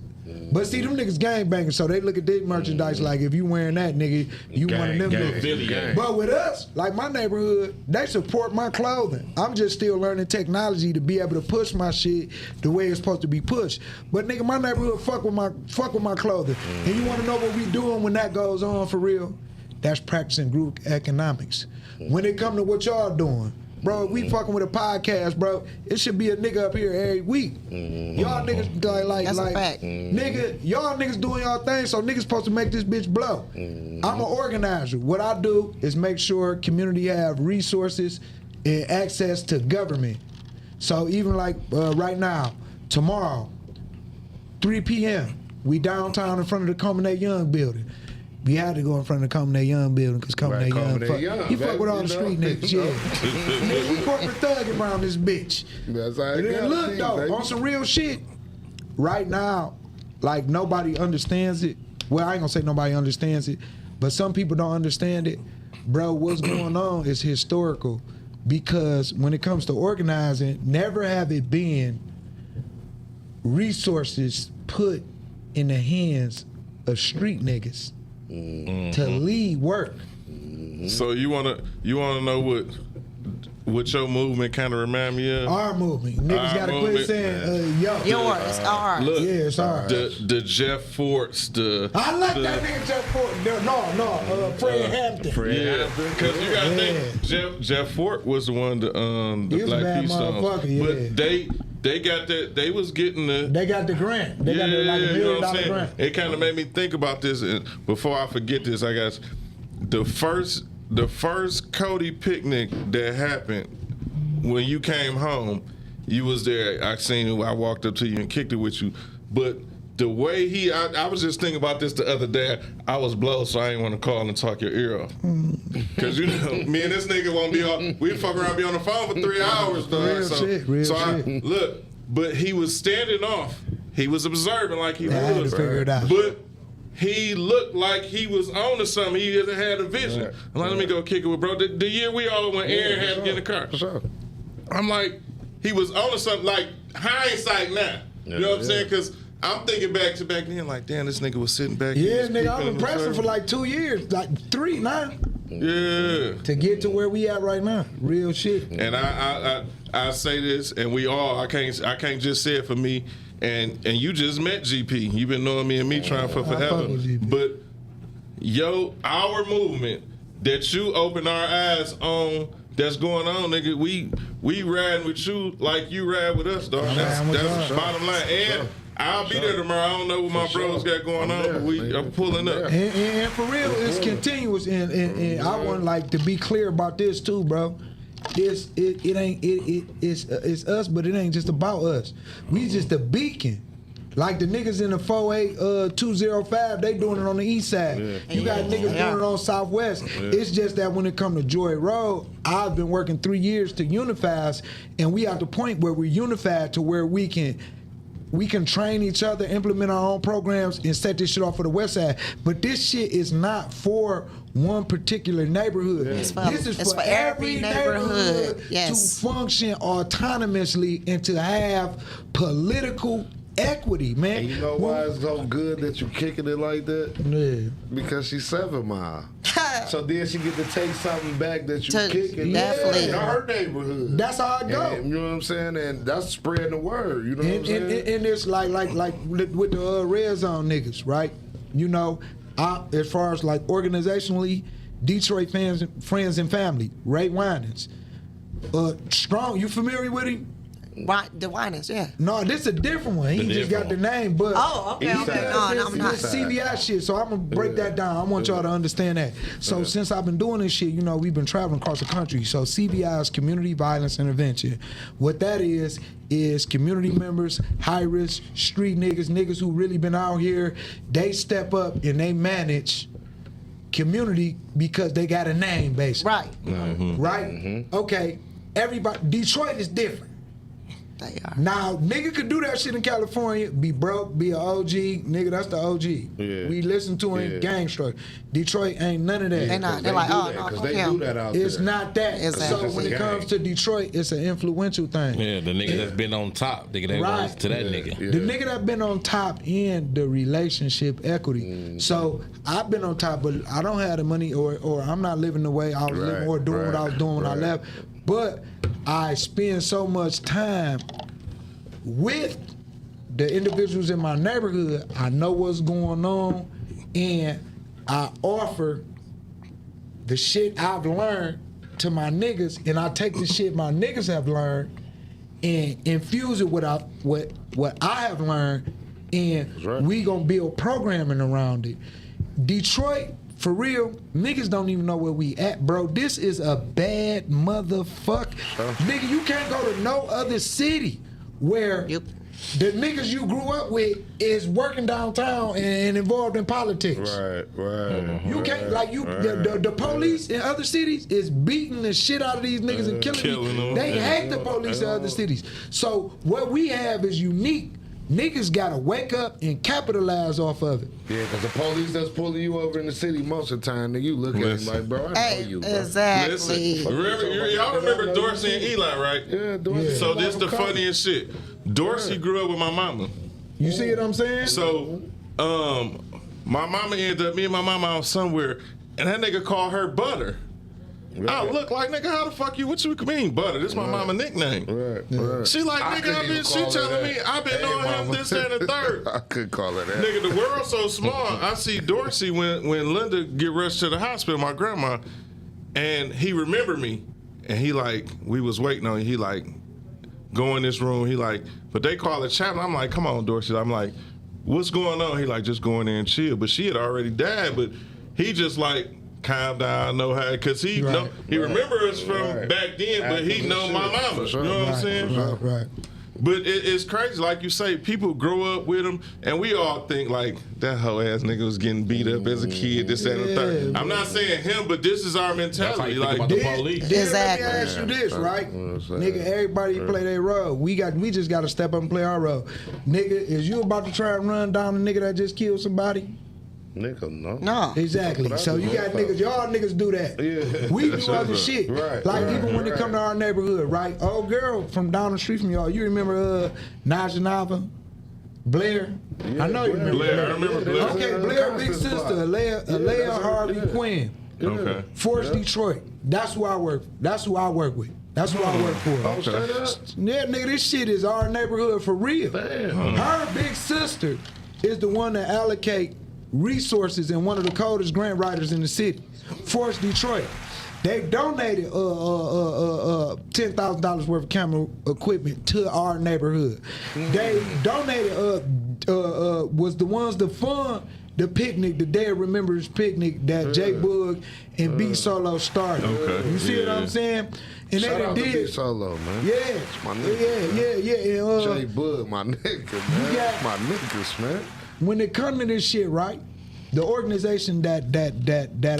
But see, them niggas gangbangers, so they look at this merchandise like if you wearing that, nigga, you one of them niggas. But with us, like my neighborhood, they support my clothing. I'm just still learning technology to be able to push my shit the way it's supposed to be pushed. But nigga, my neighborhood fuck with my clothing. And you want to know what we doing when that goes on for real? That's practicing group economics. When it come to what y'all doing, bro, we fucking with a podcast, bro. It should be a nigga up here every week. Y'all niggas That's a fact. nigga, y'all niggas doing y'all thing, so niggas supposed to make this bitch blow. I'm an organizer. What I do is make sure community have resources and access to government. So even like right now, tomorrow, 3 p.m., we downtown in front of the Combinate Young building. We had to go in front of the Combinate Young building because Combinate Young, he fuck with all the street niggas, yeah. Nigga, we corporate thugging around this bitch. That's how it And then gotta look be, though, baby. on some real shit, right now, like nobody understands it. Well, I ain't gonna say nobody understands it, but some people don't understand it. Bro, what's going on is historical because when it comes to organizing, never have it been resources put in the hands of street niggas to lead work. So you wanna know what your movement kind of remind me of? Our movement. Niggas Our gotta movement. quit saying, yo. Yours, ours. Look, Yeah, it's ours. the Jeff Forts, I like that nigga Jeff Ford. Fred Hampton. Yeah, because you gotta think Jeff Fort was the one the He was a Black bad Peace Stones, motherfucker, yeah. but they got that. They was getting the. They got the grant. They got the, like $1 you know million what I'm saying? grant. It kind of made me think about this, and before I forget this, I guess the first Cody picnic that happened when you came home, you was there. I seen you. I walked up to you and kicked it with you, but the way I was just thinking about this the other day. I was blown, so I didn't want to call and talk your ear off. Because, you know, me and this nigga won't be on, we fuck around, be on the phone for 3 hours, dog. Real shit. I, look, but he was standing off. He was observing like he I had to was. figure it out. But he looked like he was on to something. He had a vision. Right. I'm like, let me go kick it with bro. The year we all went, Aaron had to get in the car. For sure. I'm like, he was on to something, like hindsight now. You know what I'm saying? Because I'm thinking back then, like, damn, this nigga was sitting back here. Yeah, nigga, I'm speaking impressed in the for like 2 years, like 3 now, Yeah. to get to where we at right now. Real shit. And I say this, and we all, I can't just say it for me. And you just met GP. You've been knowing me and me trying for fuck forever. with GP. But our movement that you open our eyes on, that's going on, nigga. We riding with you like you ride with us, dog. That's the bottom line. And I'll be there tomorrow. I don't know what my bros got going on, but I'm pulling up. And for real, it's continuous. And I want like to be clear about this too, bro. It's us, but it ain't just about us. We just a beacon. Like the niggas in the 48205, they doing it on the east side. You got niggas doing it on Southwest. It's just that when it come to Joy Road, I've been working 3 years to unify us, and we at the point where we're unified to where we can train each other, implement our own programs, and set this shit off for the West Side. But this shit is not for one particular neighborhood. It's for- This is it's for for every every neighborhood neighborhood. Yes. to function autonomously and to have political equity, man. And you know why it's so good that you kicking it like that? Yeah. Because she's 7 Mile. So then she get to take something back that you To- kicking definitely. in her neighborhood. That's how I go. And, you know what I'm saying? And that's spreading the word. You know what I'm saying? And it's like with the red zone niggas, right? You know, as far as like organizationally, Detroit friends and family, Ray Winans, strong. You familiar with him? The Winans, yeah. No, this is a different one. He just got the name, but Oh, okay, East okay. side. No, I'm not. It's CVI shit, so I'm gonna break that down. I want y'all to understand that. So since I've been doing this shit, you know, we've been traveling across the country. So CVI is Community Violence Intervention. What that is community members, high risk, street niggas who really been out here. They step up and they manage community because they got a name, basically. Right. Right? Okay. Everybody. Detroit is different. They are. Now, nigga could do that shit in California, be broke, be an OG. Nigga, that's the OG. Yeah. We listen to him, gang struck. Detroit ain't none of that. They not. They're like, oh, no, because fuck they him. do that out It's there. not that. Exactly. So when it Gang. comes to Detroit, it's an influential thing. Yeah, the nigga that's been on top, nigga, they Right. was to that nigga. Yeah. The nigga that been on top in the relationship equity. So I've been on top, but I don't have the money, or I'm not living the way I was living, or doing what I was doing when I left. But I spend so much time with the individuals in my neighborhood. I know what's going on, and I offer the shit I've learned to my niggas, and I take the shit my niggas have learned and infuse it with what I have learned, and right. we gonna build programming around it. Detroit, for real, niggas don't even know where we at, bro. This is a bad motherfucker. Nigga, you can't go to no other city where Yep. the niggas you grew up with is working downtown and involved in politics. Right, right. You can't, like, the police in other cities is beating the shit out of these niggas and killing Killing them. them. They hate the police in other cities. So what we have is unique. Niggas gotta wake up and capitalize off of it. Yeah, because the police that's pulling you over in the city most of the time, nigga, you look at him Listen. like, bro, I know Hey, you, bro. exactly. Listen, y'all remember Dorsey and Eli, right? Yeah, Dorsey. So this the funniest shit. Dorsey grew up with my mama. You see what I'm saying? So, my mama ended up, me and my mama out somewhere, and that nigga called her Butter. I look like, nigga, how the fuck you, what you mean Butter? This my mama nickname. Right, right. She like, I nigga, couldn't even she call her telling that. me, I've been Hey, knowing him mama. this, that, and the third. I could call her that. Nigga, the world's so small. I see Dorsey when Linda get rushed to the hospital, my grandma, and he remembered me. And he like, we was waiting on you. He like, go in this room. He like, but they call it chaplain. I'm like, come on, Dorsey. I'm like, what's going on? He like, just go in there and chill. But she had already died, but he just like, calm down, know how, because he Right. know, he remember us from Right. back then, but he Acting know and my shit. mama. For sure. You know what I'm saying? Right. But it's crazy, like you say, people grow up with them, and we all think like that hoe ass nigga was getting beat up as a kid, this that, and the third. Yeah, I'm not saying him, but this is our That's how mentality. you think Like, about the police. Then Exactly. let me ask you this, right? I'm saying. Nigga, everybody play their role. We just gotta step up and play our role. Nigga, is you about to try and run down a nigga that just killed somebody? Nigga, no. No. Exactly. So you got niggas, y'all niggas do that. Yeah. We do other shit. Right, Like right, even when it come to our neighborhood, right? Old girl from down the street from y'all, you remember Najanava? Blair? I know you remember Blair, I remember Blair. Okay, Blair big sister, Alea Harley Quinn. okay. Force Detroit. That's who I work. That's who I work with. That's who I work for. Yeah, nigga, this shit is our neighborhood for real. Her big sister is the one that allocate resources and one of the coldest grant writers in the city. Force Detroit. They donated $10,000 worth of camera equipment to our neighborhood. They donated was the ones that fund the picnic, the Day of Remembrance picnic that J Boog and B Solo started. Okay. You see what I'm saying? And Shout they out done to did. Big Solo, man. Yeah, That's my nigga. yeah. And, J Bug, my nigga, man. got- That's my niggas, man. when it come to this shit, right? The organization that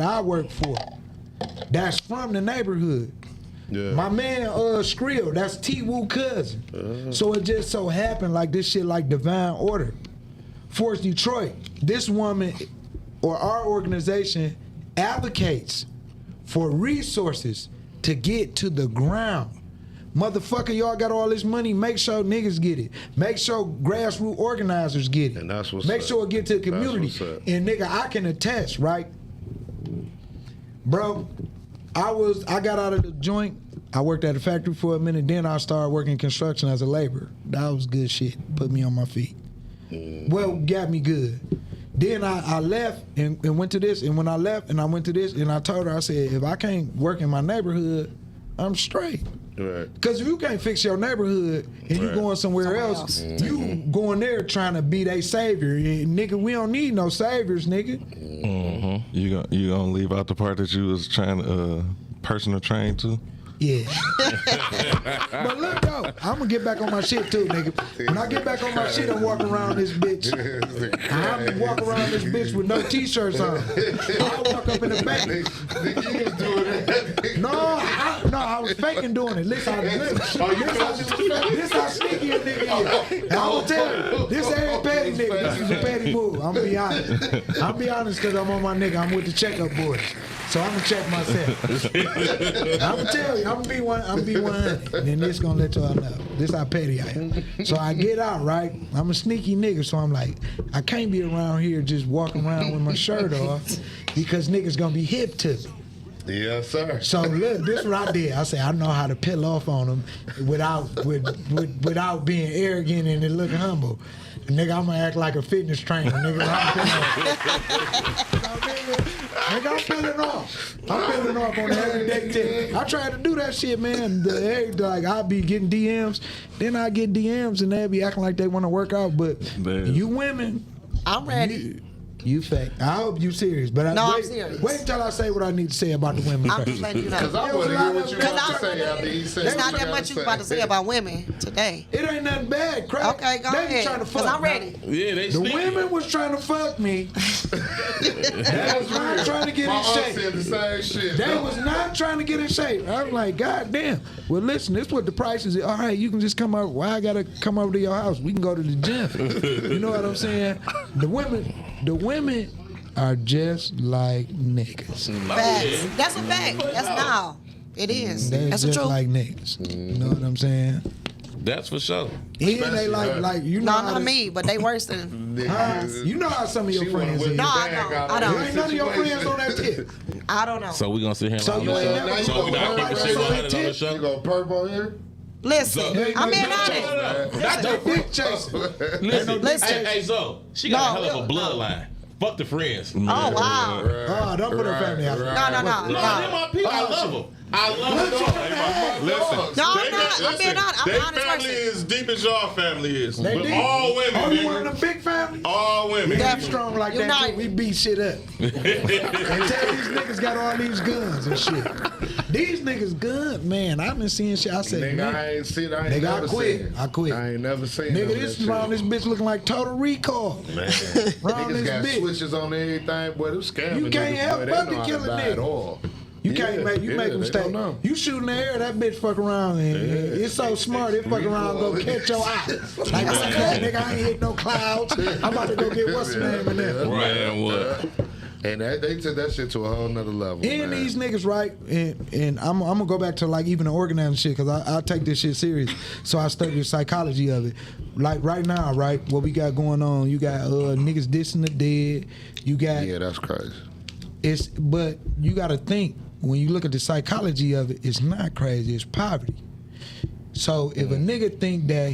I work for, that's from the neighborhood. Yeah. My man Skrill, that's T Woo cousin. So it just so happened like this shit like divine order. Force Detroit, this woman or our organization advocates for resources to get to the ground. Motherfucker, y'all got all this money. Make sure niggas get it. Make sure grassroots organizers get it. And that's what's Make up. sure it get to the community. That's what's up. And nigga, I can attest, right? Bro, I got out of the joint. I worked at a factory for a minute. Then I started working construction as a laborer. That was good shit. Put me on my feet. Well, got me good. Then I left and went to this. And when I left and I went to this, and I told her, I said, if I can't work in my neighborhood, I'm straight. Right. Because if you can't fix your neighborhood and you Right. going somewhere else, you going there trying to be their savior. And nigga, we don't need no saviors, nigga. You gonna leave out the part that you was trying to personal train to? Yeah. But look though, I'm gonna get back on my shit too, nigga. When I get back on my shit, I'm walking around this bitch. I'm walking around this bitch with no t-shirts on. I walk up in the back. I was faking doing it. Listen how sneaky a nigga is. And I will tell you, this ain't petty nigga. This is a petty move. I'm gonna be honest. I'm gonna be honest because I'm on my nigga. I'm with the checkup boys. So I'm gonna check myself. I'm gonna tell you, I'm gonna be 100. And then this gonna let y'all know. This how petty I am. So I get out, right? I'm a sneaky nigga, so I'm like, I can't be around here just walking around with my shirt off because niggas gonna be hip to me. Yes, sir. So look, this is what I did. I said I know how to peel off on them without being arrogant and looking humble. And nigga, I'm gonna act like a fitness trainer. Nigga, I'm peeling off. I'm peeling off on the everyday tip. I tried to do that shit, man. Like I be getting DMs, then I get DMs and they be acting like they want to work out. But you women, I'm ready. You fake. I hope you serious, but I'm serious. Wait until I say what I need to say about the women. I'm just letting you know. Because I want to hear what you want to say after he said. It's not that much you about to say about women today. It ain't nothing bad, crap. Okay, go they ahead. Trying to fuck. Because I'm ready. Yeah, they The sneaky. women was trying to fuck me. They was not trying to get in shape. Said the same shit. They was not trying to get in shape. I was like, God damn. Well, listen, this is what the price is. All right, you can just come out. Why I gotta come over to your house? We can go to the gym. You know what I'm saying? The women are just like niggas. Facts. That's a fact. That's now. It is. They're That's the just truth. like niggas. You know what I'm saying? That's for sure. And they like you know. No, how not to- me, but they worse than. You know how some of your She wanna friends whip is. No, your I bag don't. out I of don't. You your ain't none of your situation. friends on that tip. I don't know. So we gonna sit here and So lie you on ain't the never show? So we gonna not like keeping that shit on 100 on the tip. You show? go purple here? Listen, I'm being honest. That's the dick chaser. Listen, Listen. hey, Zo, she got a No, hell of a bloodline. Fuck the friends. Oh wow. Oh, don't put her family out. No. No, they're my people. I love them. I love them. Listen, No, I'm they not. got- I'm being listen, honest. I'm they an honest family person. is deep as your family is. They But deep. all women, Oh, you one nigga. of them big families? All women. We Definitely. strong like that United. too. We beat shit up. And tell these niggas got all these guns and shit. These niggas guns, man. I've been seeing shit. I said, Nigga, man, I ain't seen. I ain't nigga, never I quit. seen. I quit. I ain't never seen. Nigga, none of this that around shit. this bitch looking like Total Recall. Man, Round niggas this got bitch. switches on everything, boy. Them scamming You can't niggas, help boy, they but know to how kill a buy nigga. it all. You can't make they mistakes. don't know. You shoot in the air, that bitch fuck around and it's so smart. It fuck around and go catch your eye. Like nigga, I ain't hit no clouds. I'm about to go get what's the name in there. Man, what? And they took that shit to a whole nother level. And man. these niggas, right? And I'm gonna go back to like even the organizing shit because I take this shit serious. So I study the psychology of it. Like right now, right? What we got going on? You got niggas dissing the dead. You got Yeah, that's crazy. but you got to think when you look at the psychology of it, it's not crazy. It's poverty. So if a nigga think that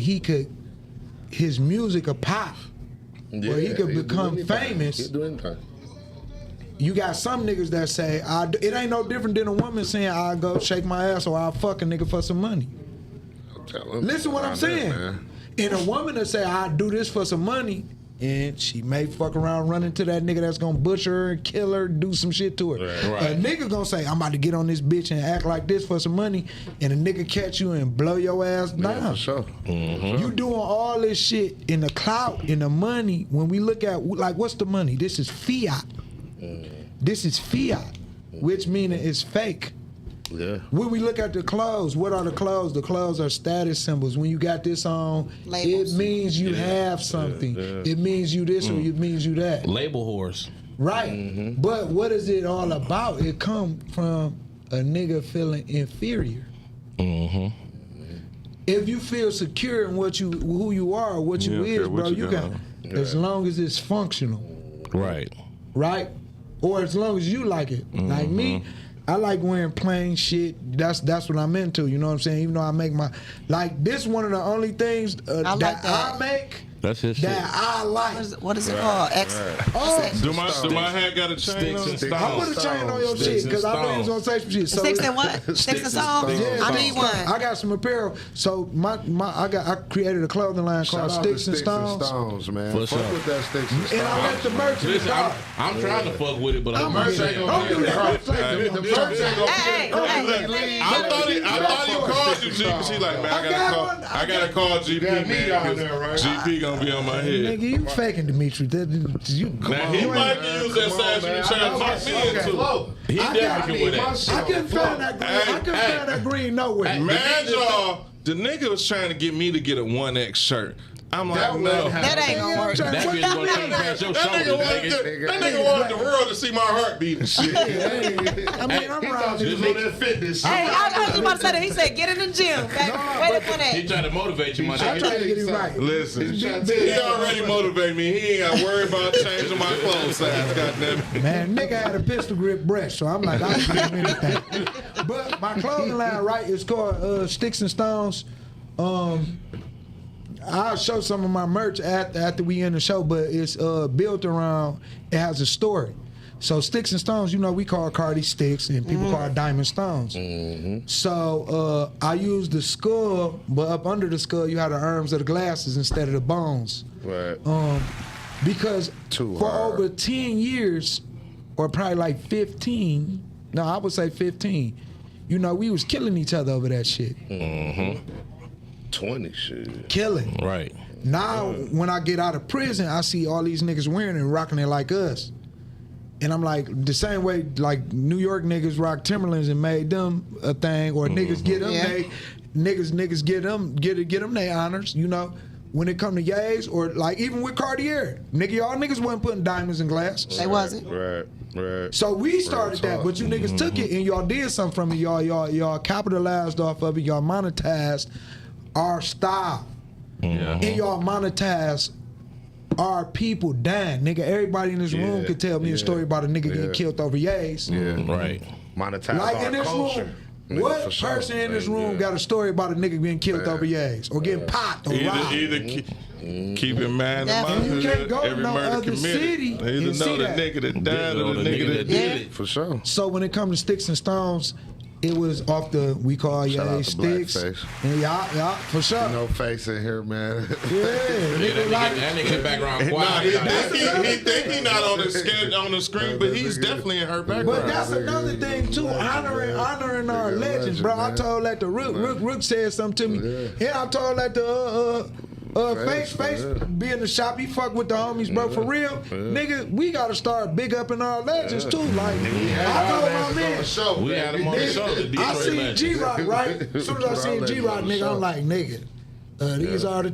his music a pop, where he could he'll do become anything. famous. He'll do anything. You got some niggas that say, it ain't no different than a woman saying, I'll go shake my ass or I'll fuck a nigga for some money. Listen what I'm saying. And a woman that say, I'll do this for some money, and she may fuck around run into that nigga that's gonna butcher her and kill her, do some shit to her. Right. A nigga gonna say, I'm about to get on this bitch and act like this for some money, and a nigga catch you and blow your ass down. Yeah, for sure. You doing all this shit in the clout, in the money. When we look at, like, what's the money? This is fiat. This is fiat, which meaning it's fake. Yeah. When we look at the clothes, what are the clothes? The clothes are status symbols. When you got this on, Labels. it means you have something. It means you this or it means you that. Label whores. Right. But what is it all about? It come from a nigga feeling inferior. If you feel secure in who you are, what you Yeah, is, what bro, you you got. got as long as it's functional. Right. Right? Or as long as you like it. Like me, I like wearing plain shit. That's what I'm into. You know what I'm saying? Even though I make my this one of the only things I like that that. I make That's his shit. that I like. What is it called? Oh, Do my hat got a chain on? Sticks and I put a chain on your shit because I know you gonna say some shit. So Sticks and what? Sticks and stones? yeah, I need one. I got some apparel. So I created a clothing line Shout called out to Sticks and Stones. man. For Fuck sure. with that Sticks and And I Stones. left the merch in the Listen, car. I'm trying to fuck with it, but I'm Don't do that. The merch ain't gonna Hey, be hey, I thought he called you, G, because he like, man, I gotta call GP, got me man, down 'cause there, right? GP gonna be on my Nigga, head. you faking Dimitri. Now, he might can use that side to try to talk me into. he definitely can win that. I couldn't find that green. I couldn't find that green nowhere. Man, y'all, the nigga was trying to get me to get a 1X shirt. I'm like, That no. wouldn't happen. That ain't gonna work. That bitch gonna come past your That shoulders, nigga wanted the world to see my heartbeat and shit. I mean, I'm around He this was on that fitness shit. Hey, I was just about to say that. He said, get in the gym. Wait for He that. trying to motivate you, my I'm trying nigga. to get it right. Listen, He's trying to tell he you. already motivated me. He ain't got to worry about changing my clothes size, goddamn. Man, nigga had a pistol grip breast, so I'm like, I can give him anything. But my clothing line, right, is called Sticks and Stones. I'll show some of my merch after we end the show, but it's built around, it has a story. So Sticks and Stones, you know, we call Cardi Sticks and people call it Diamond Stones. So I use the skull, but up under the skull you have the arms of the glasses instead of the bones. Right. Because Too for hard. over 10 years, or probably like 15, no, I would say 15, you know, we was killing each other over that shit. 20 shit. Killing. Right. Now, when I get out of prison, I see all these niggas wearing it and rocking it like us. And I'm like, the same way like New York niggas rock Timberlands and made them a thing, or niggas get them they niggas get them they honors, you know. When it come to yays, or like even with Cartier, nigga, y'all niggas wasn't putting diamonds in glasses. They wasn't. Right. So we started that, but you niggas took it and y'all did something from it. Y'all capitalized off of it. Y'all monetized our style, and y'all monetized our people dying. Nigga, everybody in this room could tell me a story about a nigga getting killed over yays. Right. Monetize Like our in this culture. room, Nigga, what for sure. person in this room Yeah. got a story about a nigga being killed over yays or getting popped or robbed? Either keep in mind the Definitely. You can't go to every no murder other committed. city They either and know see the that. nigga that died or the nigga that Yeah. did it. For sure. So when it comes to Sticks and Stones, it was off the, we call Shout out yays to sticks. Blackface. And yeah, for sure. No face in here, man. Yeah, Yeah, nigga like. that nigga in the background Nah, quiet. he think he not on the screen, but he's definitely in her background. But that's another thing too, honoring our Nigga, legends, bro. I man. told that to Rook said something to me. And I told that to Face be in the shop. He fuck with the homies, bro. For real, nigga, we gotta start big up in our legends too. Like I told my man, We had him on the show. The I Detroit seen legend. G Rock, right? As soon as I seen G Rock, nigga, I'm like, nigga, these are the